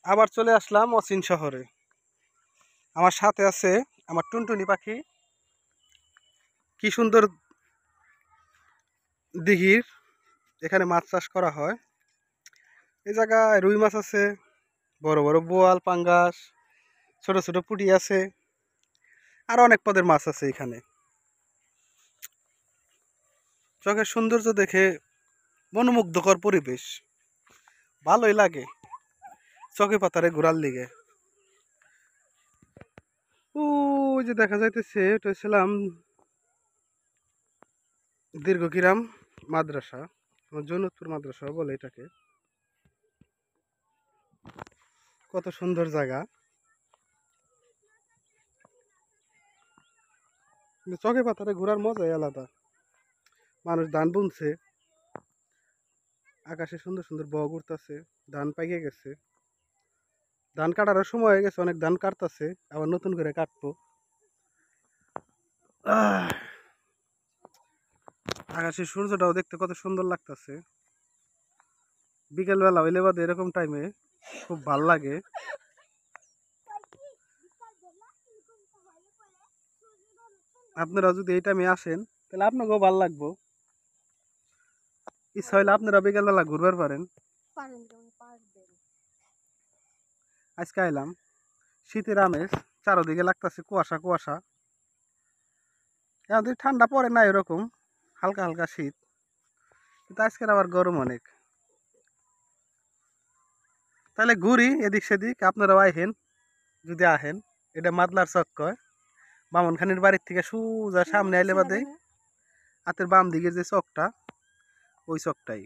আবার চলে আসলাম অচিন শহরে। আমার সাথে আছে আমার টুনটুনি পাখি। কি সুন্দর দিঘির, এখানে মাছ চাষ করা হয়। এই জায়গায় রুই মাছ আছে, বড় বড় বোয়াল, পাঙ্গাস, ছোট ছোট পুঁটি আছে, আর অনেক পদের মাছ আছে এখানে। চোখের সৌন্দর্য দেখে মনোমুগ্ধকর পরিবেশ, ভালোই লাগে চোখে পাতারে ঘোরার লিগে। ওই যে দেখা যাইতেছে এটা ছিলাম দীর্ঘকিরাম মাদ্রাসা, জৈনতপুর মাদ্রাসা বলে এটাকে। কত সুন্দর জায়গা, কিন্তু চোখে পাতারে ঘোরার মজাই আলাদা। মানুষ ধান বুনছে, আকাশে সুন্দর সুন্দর বগ উঠতেছে, ধান পাইকে গেছে, ধান কাটার সময় হয়ে গেছে, অনেক ধান কাটতেছে, আবার নতুন করে কাটবো। আকাশের সূর্যটাও দেখতে কত সুন্দর লাগতেছে। বিকেলবেলা হইলে বাদে এরকম টাইমে খুব ভাল লাগে। আপনারা যদি এই টাইমে আসেন তাহলে আপনাকেও ভাল লাগবো। ইচ্ছা হইলে আপনারা বিকেলবেলা ঘুরবার পারেন। আজকে আইলাম, শীতের আমেজ, চারোদিকে লাগতেছে কুয়াশা কুয়াশা। এখন ঠান্ডা পড়ে না, এরকম হালকা হালকা শীত, কিন্তু আজকের আবার গরম অনেক। তাহলে ঘুরি এদিক সেদিক, আপনারাও আইহেন যদি আহেন। এটা মাদলার চক কয়। বামনখানির বাড়ির থেকে সোজা সামনে আইলে বাদে হাতের বাম দিকে যে চকটা, ওই চকটাই।